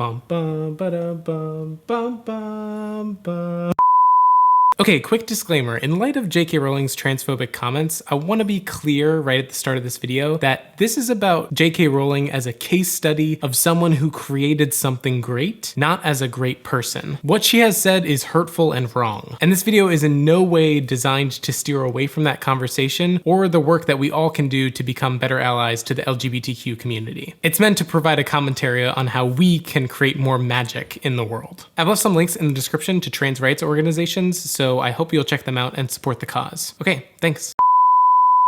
Bum, bum, ba-da, bum, bum, bum, bum. Okay, quick disclaimer. In light of JK Rowling's transphobic comments, I want to be clear right at the start of this video that this is about JK Rowling as a case study of someone who created something great, not as a great person. What she has said is hurtful and wrong, and this video is in no way designed to steer away from that conversation or the work that we all can do to become better allies to the LGBTQ community. It's meant to provide a commentary on how we can create more magic in the world. I've left some links in the description to trans rights organizations, so I hope you'll check them out and support the cause. Okay, thanks.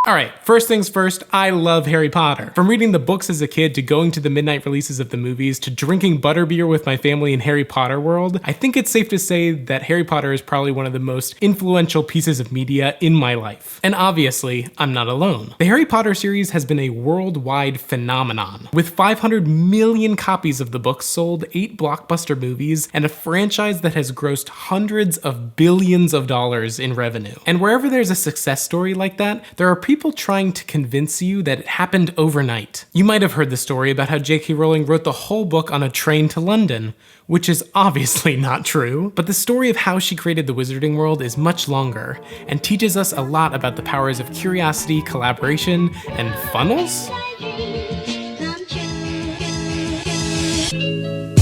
Alright, first things first, I love Harry Potter. From reading the books as a kid to going to the midnight releases of the movies to drinking butterbeer with my family in Harry Potter world, I think it's safe to say that Harry Potter is probably one of the most influential pieces of media in my life. And obviously, I'm not alone. The Harry Potter series has been a worldwide phenomenon. With 500 million copies of the books sold, 8 blockbuster movies, and a franchise that has grossed hundreds of billions of dollars in revenue. And wherever there's a success story like that, there are people trying to convince you that it happened overnight. You might have heard the story about how JK Rowling wrote the whole book on a train to London, which is obviously not true, but the story of how she created the wizarding world is much longer and teaches us a lot about the powers of curiosity, collaboration, and funnels?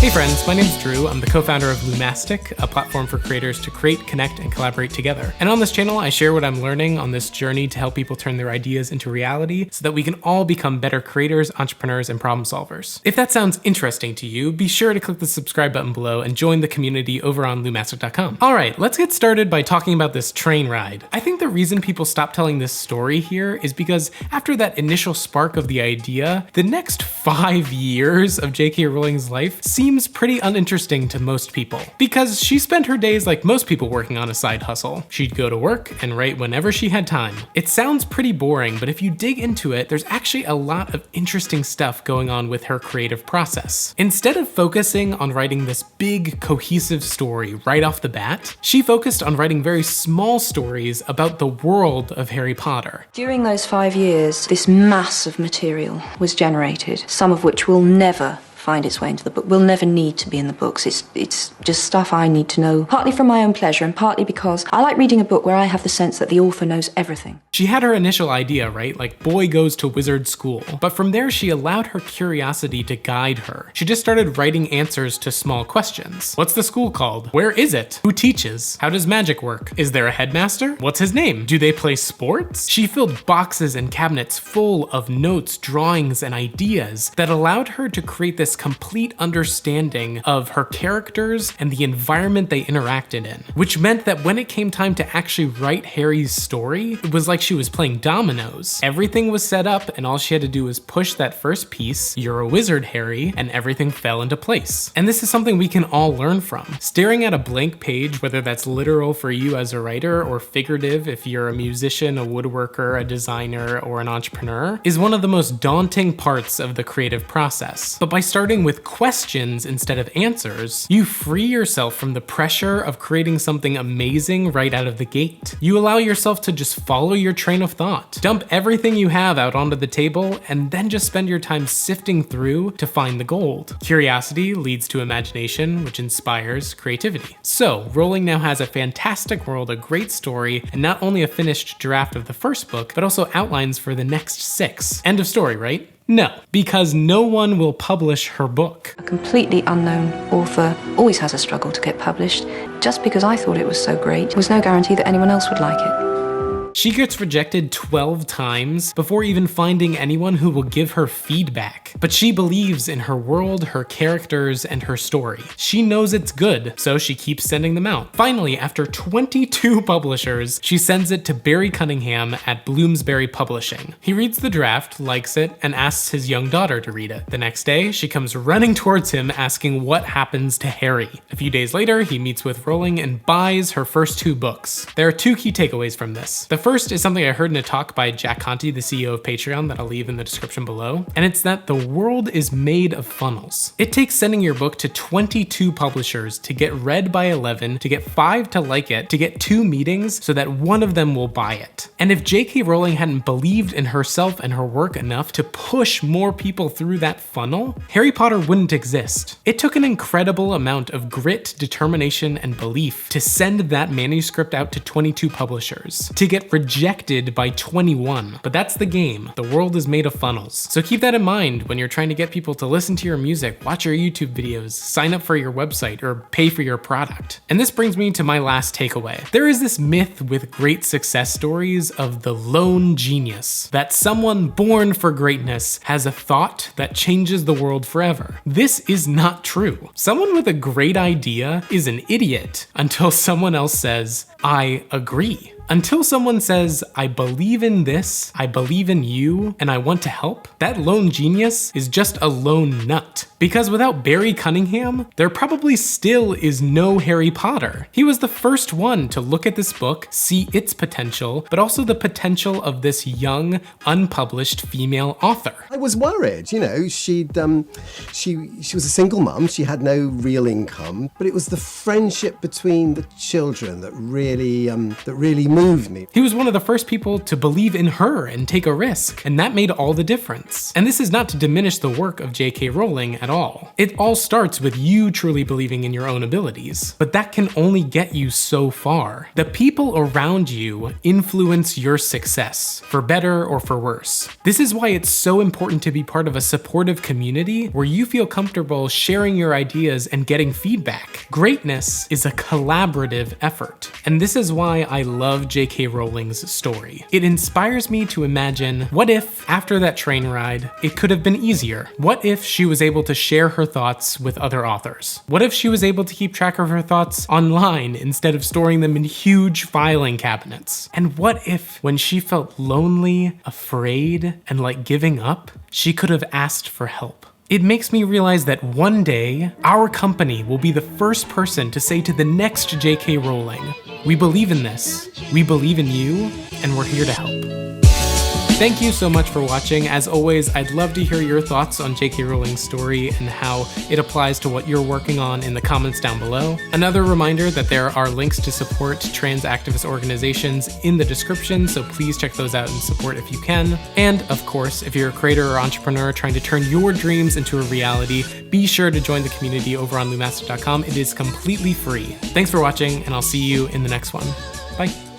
Hey friends, my name's Drew. I'm the co-founder of Lumastic, a platform for creators to create, connect, and collaborate together. And on this channel, I share what I'm learning on this journey to help people turn their ideas into reality so that we can all become better creators, entrepreneurs, and problem solvers. If that sounds interesting to you, be sure to click the subscribe button below and join the community over on lumastic.com. All right, let's get started by talking about this train ride. I think the reason people stop telling this story here is because after that initial spark of the idea, the next 5 years of JK Rowling's life seems pretty uninteresting to most people. Because she spent her days like most people working on a side hustle. She'd go to work and write whenever she had time. It sounds pretty boring, but if you dig into it, there's actually a lot of interesting stuff going on with her creative process. Instead of focusing on writing this big, cohesive story right off the bat, she focused on writing very small stories about the world of Harry Potter. During those 5 years, this mass of material was generated, some of which will never find its way into the book, will never need to be in the books. It's just stuff I need to know, partly for my own pleasure and partly because I like reading a book where I have the sense that the author knows everything. She had her initial idea, right? Like, boy goes to wizard school. But from there, she allowed her curiosity to guide her. She just started writing answers to small questions. What's the school called? Where is it? Who teaches? How does magic work? Is there a headmaster? What's his name? Do they play sports? She filled boxes and cabinets full of notes, drawings, and ideas that allowed her to create this complete understanding of her characters and the environment they interacted in, which meant that when it came time to actually write Harry's story, it was like she was playing dominoes. Everything was set up and all she had to do was push that first piece, "You're a wizard, Harry," and everything fell into place. And this is something we can all learn from. Staring at a blank page, whether that's literal for you as a writer or figurative if you're a musician, a woodworker, a designer, or an entrepreneur, is one of the most daunting parts of the creative process. But by starting with questions instead of answers, you free yourself from the pressure of creating something amazing right out of the gate. You allow yourself to just follow your train of thought. Dump everything you have out onto the table and then just spend your time sifting through to find the gold. Curiosity leads to imagination, which inspires creativity. So, Rowling now has a fantastic world, a great story, and not only a finished draft of the first book, but also outlines for the next 6. End of story, right? No, because no one will publish her book. A completely unknown author always has a struggle to get published. Just because I thought it was so great was no guarantee that anyone else would like it. She gets rejected 12 times before even finding anyone who will give her feedback. But she believes in her world, her characters, and her story. She knows it's good, so she keeps sending them out. Finally, after 22 publishers, she sends it to Barry Cunningham at Bloomsbury Publishing. He reads the draft, likes it, and asks his young daughter to read it. The next day, she comes running towards him asking what happens to Harry. A few days later, he meets with Rowling and buys her first 2 books. There are 2 key takeaways from this. The first is something I heard in a talk by Jack Conte, the CEO of Patreon, that I'll leave in the description below, and it's that the world is made of funnels. It takes sending your book to 22 publishers to get read by 11, to get 5 to like it, to get 2 meetings so that one of them will buy it. And if JK Rowling hadn't believed in herself and her work enough to push more people through that funnel, Harry Potter wouldn't exist. It took an incredible amount of grit, determination, and belief to send that manuscript out to 22 publishers, to get rejected by 21. But that's the game. The world is made of funnels. So keep that in mind when you're trying to get people to listen to your music, watch your YouTube videos, sign up for your website, or pay for your product. And this brings me to my last takeaway. There is this myth with great success stories of the lone genius, that someone born for greatness has a thought that changes the world forever. This is not true. Someone with a great idea is an idiot until someone else says, I agree. Until someone says, I believe in this, I believe in you, and I want to help, that lone genius is just a lone nut. Because without Barry Cunningham, there probably still is no Harry Potter. He was the first one to look at this book, see its potential, but also the potential of this young, unpublished female author. I was worried, you know, she was a single mum, she had no real income, but it was the friendship between the children that really moved me. He was one of the first people to believe in her and take a risk, and that made all the difference. And this is not to diminish the work of JK Rowling at all. It all starts with you truly believing in your own abilities, but that can only get you so far. The people around you influence your success, for better or for worse. This is why it's so important to be part of a supportive community where you feel comfortable sharing your ideas and getting feedback. Greatness is a collaborative effort, and this is why I love JK Rowling's story. It inspires me to imagine, what if, after that train ride, it could have been easier? What if she was able to share her thoughts with other authors? What if she was able to keep track of her thoughts online instead of storing them in huge filing cabinets? And what if, when she felt lonely, afraid, and like giving up, she could have asked for help? It makes me realize that one day, our company will be the first person to say to the next JK Rowling, we believe in this, we believe in you, and we're here to help. Thank you so much for watching. As always, I'd love to hear your thoughts on JK Rowling's story and how it applies to what you're working on in the comments down below. Another reminder that there are links to support trans activist organizations in the description, so please check those out and support if you can. And of course, if you're a creator or entrepreneur trying to turn your dreams into a reality, be sure to join the community over on lumaster.com. It is completely free. Thanks for watching, and I'll see you in the next one. Bye.